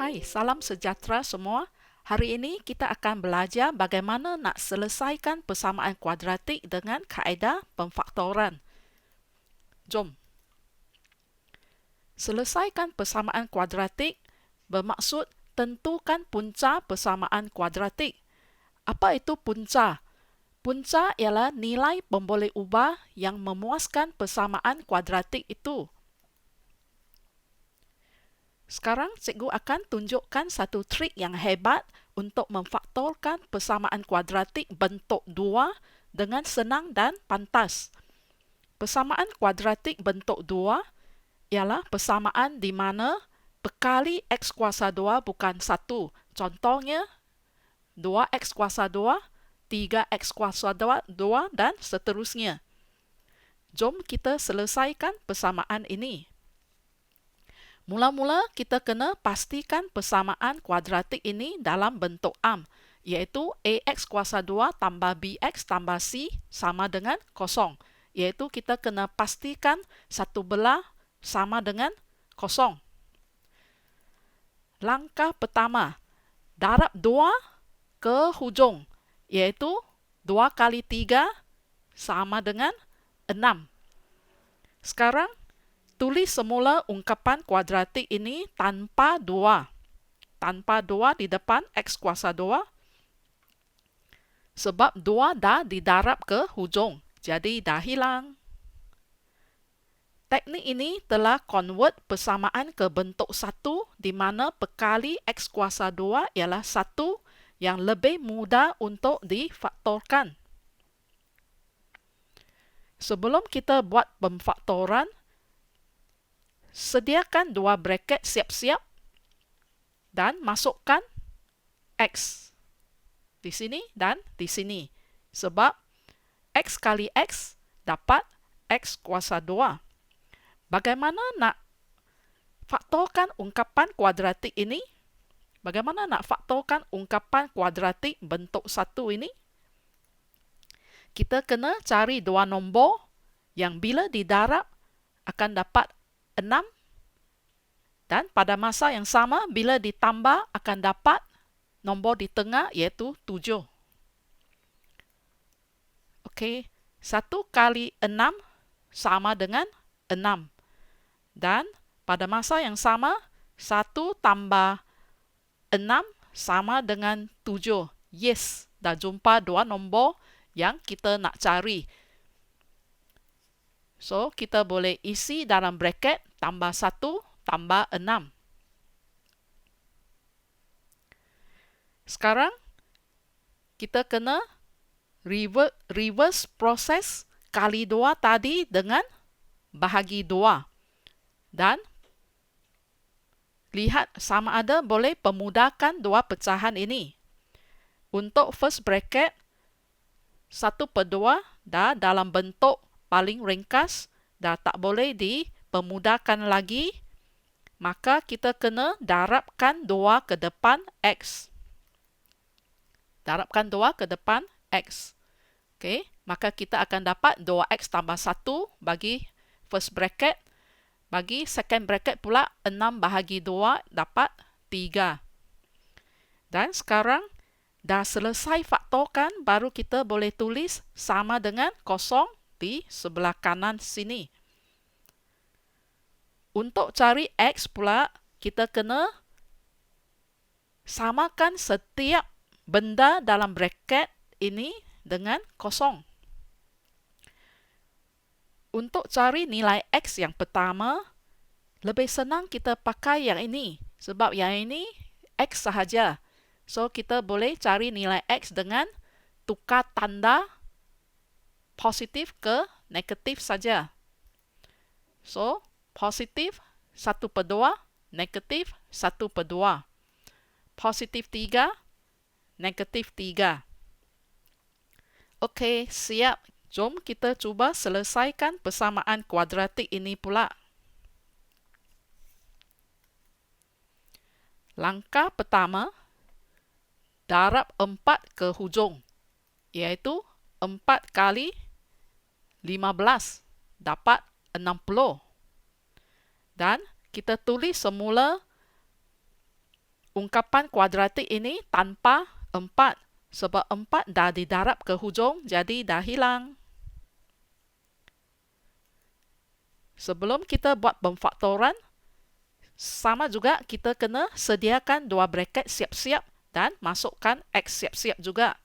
Hai, salam sejahtera semua. Hari ini kita akan belajar bagaimana nak selesaikan persamaan kuadratik dengan kaedah pemfaktoran. Jom. Selesaikan persamaan kuadratik bermaksud tentukan punca persamaan kuadratik. Apa itu punca? Punca ialah nilai pemboleh ubah yang memuaskan persamaan kuadratik itu. Sekarang cikgu akan tunjukkan satu trik yang hebat untuk memfaktorkan persamaan kuadratik bentuk 2 dengan senang dan pantas. Persamaan kuadratik bentuk 2 ialah persamaan di mana perkali x kuasa 2 bukan 1. Contohnya 2x kuasa 2, 3x kuasa 2 dan seterusnya. Jom kita selesaikan persamaan ini. Mula-mula kita kena pastikan persamaan kuadratik ini dalam bentuk am, iaitu ax kuasa 2 tambah bx tambah c sama dengan kosong. Iaitu kita kena pastikan satu belah sama dengan kosong. Langkah pertama, darab 2 ke hujung, iaitu 2 kali 3 sama dengan 6. Sekarang, tulis semula ungkapan kuadratik ini tanpa 2. Tanpa 2 di depan x kuasa 2. Sebab 2 dah didarab ke hujung. Jadi dah hilang. Teknik ini telah convert persamaan ke bentuk 1 di mana perkali x kuasa 2 ialah 1 yang lebih mudah untuk difaktorkan. Sebelum kita buat pemfaktoran, sediakan dua braket siap-siap dan masukkan x di sini dan di sini. Sebab x kali x dapat x kuasa 2. Bagaimana nak faktorkan ungkapan kuadratik ini? Bagaimana nak faktorkan ungkapan kuadratik bentuk 1 ini? Kita kena cari dua nombor yang bila didarab akan dapat 6 dan pada masa yang sama bila ditambah akan dapat nombor di tengah iaitu 7. Okey, 1 kali 6 sama dengan 6. Dan pada masa yang sama 1 tambah 6 sama dengan 7. Yes, dah jumpa dua nombor yang kita nak cari. So, kita boleh isi dalam braket tambah 1 tambah 6. Sekarang, kita kena reverse proses kali 2 tadi dengan bahagi 2. Dan lihat sama ada boleh pemudahkan dua pecahan ini. Untuk first bracket, 1/2 dah dalam bentuk paling ringkas, dah tak boleh dipemudahkan lagi, maka kita kena darabkan 2 ke depan x. Darabkan 2 ke depan x. Okay, maka kita akan dapat 2x tambah 1 bagi first bracket. Bagi second bracket pula 6 bahagi 2 dapat 3. Dan sekarang dah selesai faktorkan, baru kita boleh tulis sama dengan kosong di sebelah kanan sini. Untuk cari x pula, kita kena samakan setiap benda dalam bracket ini dengan kosong. Untuk cari nilai x yang pertama, lebih senang kita pakai yang ini. Sebab yang ini x sahaja. So, kita boleh cari nilai x dengan tukar tanda positif ke negatif saja. So, positif 1/2, negatif 1/2. Positif 3, negatif 3. Okey, siap. Jom kita cuba selesaikan persamaan kuadratik ini pula. Langkah pertama, darab 4 ke hujung, iaitu 4 kali 15 dapat 60. Dan kita tulis semula ungkapan kuadratik ini tanpa 4. Sebab 4 dah didarab ke hujung, jadi dah hilang. Sebelum kita buat pemfaktoran, sama juga kita kena sediakan dua braket siap-siap dan masukkan X siap-siap juga.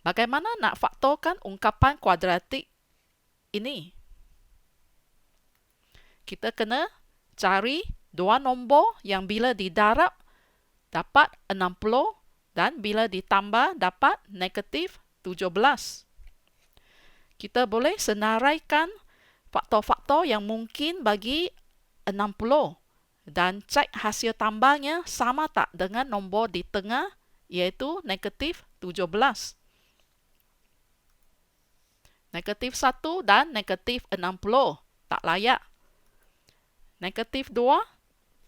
Bagaimana nak faktorkan ungkapan kuadratik ini? Kita kena cari dua nombor yang bila didarab dapat 60 dan bila ditambah dapat negatif 17. Kita boleh senaraikan faktor-faktor yang mungkin bagi 60 dan cek hasil tambahnya sama tak dengan nombor di tengah iaitu negatif 17. Negatif 1 dan negatif 60 tak layak. Negatif 2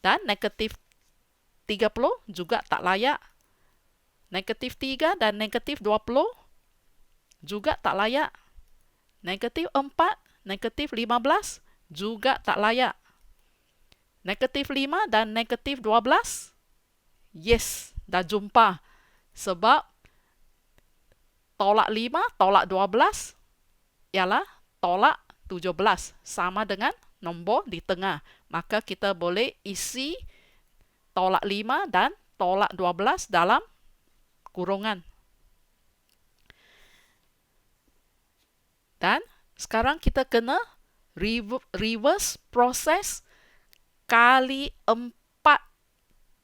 dan negatif 30 juga tak layak. Negatif 3 dan negatif 20 juga tak layak. Negatif 4, negatif 15 juga tak layak. Negatif 5 dan negatif 12, yes, dah jumpa. Sebab tolak 5, tolak 12, ialah tolak 17. Sama dengan nombor di tengah. Maka kita boleh isi tolak 5 dan tolak 12 dalam kurungan. Dan sekarang kita kena reverse proses kali 4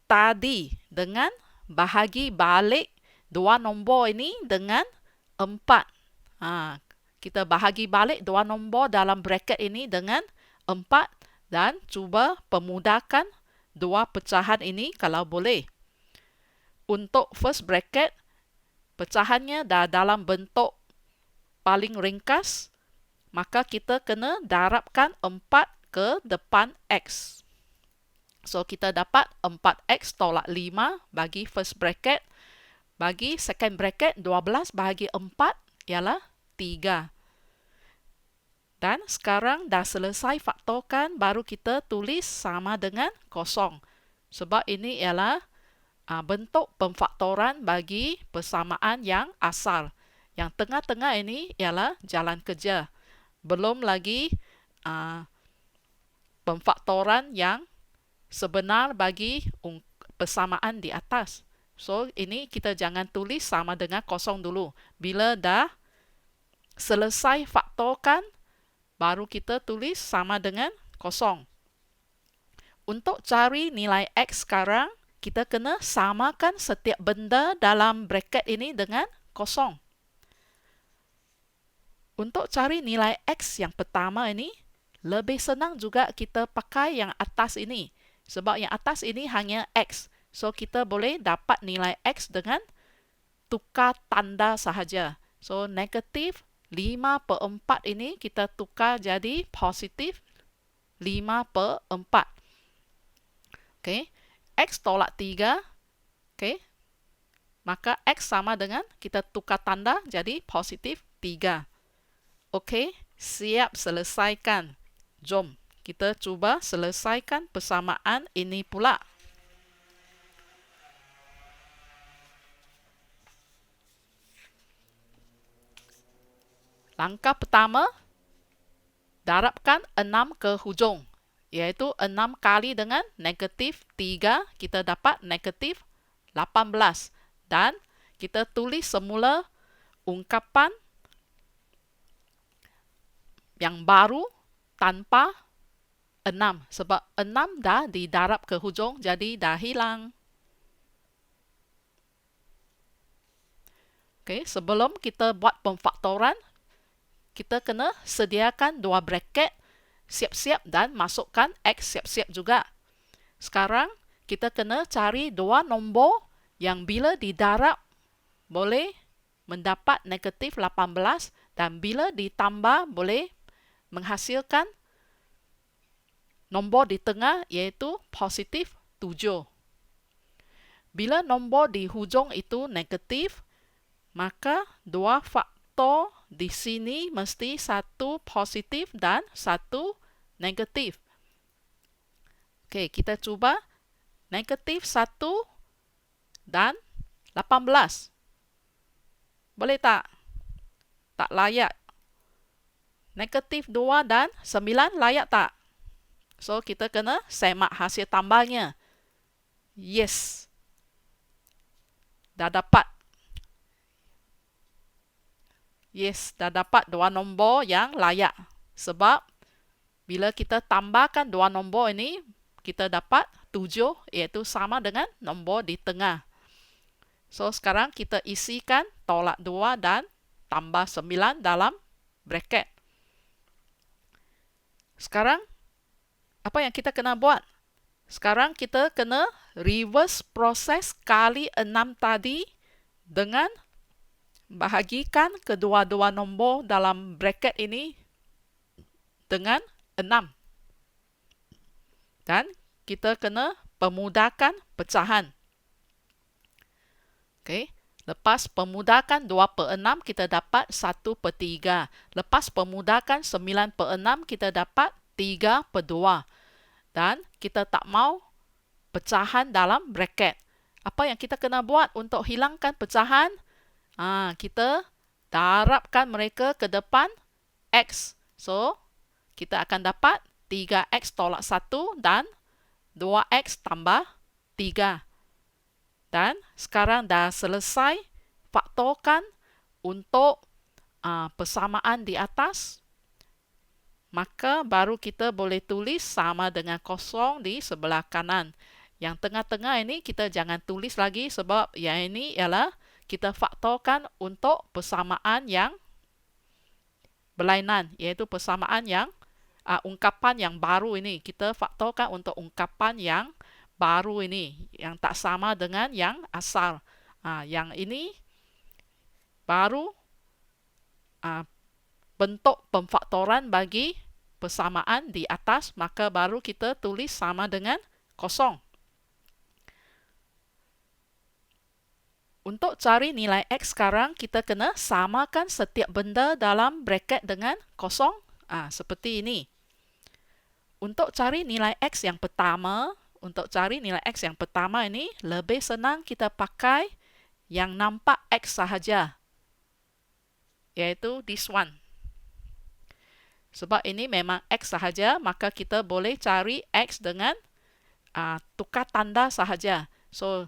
tadi dengan bahagi balik dua nombor ini dengan 4. Kita bahagi balik dua nombor dalam bracket ini dengan 4 dan cuba pemudahkan dua pecahan ini kalau boleh. Untuk first bracket, pecahannya dah dalam bentuk paling ringkas, maka kita kena darabkan 4 ke depan X. So, kita dapat 4X tolak 5 bagi first bracket. Bagi second bracket, 12 bahagi 4 ialah 3. Dan sekarang dah selesai faktorkan, baru kita tulis sama dengan kosong. Sebab ini ialah bentuk pemfaktoran bagi persamaan yang asal. Yang tengah-tengah ini ialah jalan kerja. Belum lagi pemfaktoran yang sebenar bagi persamaan di atas. So, ini kita jangan tulis sama dengan kosong dulu. Bila dah selesai faktorkan, baru kita tulis sama dengan kosong. Untuk cari nilai X sekarang, kita kena samakan setiap benda dalam bracket ini dengan kosong. Untuk cari nilai X yang pertama ini, lebih senang juga kita pakai yang atas ini. Sebab yang atas ini hanya X. So, kita boleh dapat nilai X dengan tukar tanda sahaja. So, negatif 5/4 ini kita tukar jadi positif 5/4. Okay. X tolak 3. Okay. Maka X sama dengan kita tukar tanda jadi positif 3. Okay. Siap selesaikan. Jom kita cuba selesaikan persamaan ini pula. Langkah pertama, darabkan 6 ke hujung. Iaitu 6 kali dengan negatif 3, kita dapat negatif 18. Dan kita tulis semula ungkapan yang baru tanpa 6. Sebab 6 dah didarab ke hujung, jadi dah hilang. Okay, sebelum kita buat pemfaktoran, kita kena sediakan dua bracket siap-siap dan masukkan X siap-siap juga. Sekarang, kita kena cari dua nombor yang bila didarab boleh mendapat negatif 18 dan bila ditambah boleh menghasilkan nombor di tengah iaitu positif 7. Bila nombor di hujung itu negatif, maka dua faktor di sini mesti satu positif dan satu negatif. Okey, kita cuba negatif 1 dan 18. Boleh tak? Tak layak. Negatif 2 dan 9 layak tak? So, kita kena semak hasil tambahnya. Yes. Dah dapat. Yes, dah dapat dua nombor yang layak. Sebab, bila kita tambahkan dua nombor ini, kita dapat 7, iaitu sama dengan nombor di tengah. So, sekarang kita isikan tolak 2 dan tambah 9 dalam bracket. Sekarang, apa yang kita kena buat? Sekarang kita kena reverse proses kali 6 tadi dengan bahagikan kedua-dua nombor dalam bracket ini dengan 6. Dan kita kena pemudahkan pecahan. Okay. Lepas pemudahkan 2/6, kita dapat 1/3. Lepas pemudahkan 9/6, kita dapat 3/2. Dan kita tak mau pecahan dalam bracket. Apa yang kita kena buat untuk hilangkan pecahan? Kita darabkan mereka ke depan X. So, kita akan dapat 3X tolak 1 dan 2X tambah 3. Dan sekarang dah selesai faktorkan untuk persamaan di atas. Maka baru kita boleh tulis sama dengan kosong di sebelah kanan. Yang tengah-tengah ini kita jangan tulis lagi sebab yang ini ialah kita faktorkan untuk persamaan yang berlainan. Iaitu persamaan yang ungkapan yang baru ini. Kita faktorkan untuk ungkapan yang baru ini. Yang tak sama dengan yang asal. Yang ini baru bentuk pemfaktoran bagi persamaan di atas, maka baru kita tulis sama dengan kosong. Untuk cari nilai X sekarang, kita kena samakan setiap benda dalam bracket dengan kosong. Seperti ini. Untuk cari nilai X yang pertama, ini lebih senang kita pakai yang nampak X sahaja. Iaitu this one. Sebab ini memang X sahaja, maka kita boleh cari X dengan tukar tanda sahaja. So,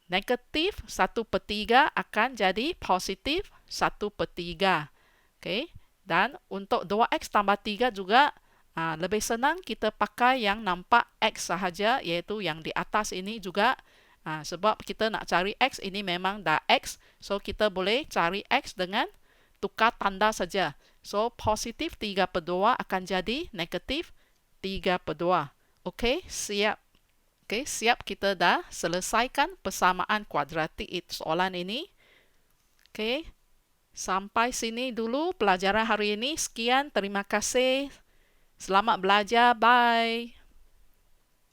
negatif 1/3 akan jadi positif 1/3. Okay. Dan untuk 2X tambah 3 juga lebih senang kita pakai yang nampak X sahaja, iaitu yang di atas ini juga. Sebab kita nak cari X, ini memang dah X. So, kita boleh cari X dengan tukar tanda saja. So, positif 3/2 akan jadi negatif 3/2. Okey, siap. Okey, siap, kita dah selesaikan persamaan kuadratik soalan ini. Okey, sampai sini dulu pelajaran hari ini. Sekian, terima kasih. Selamat belajar. Bye.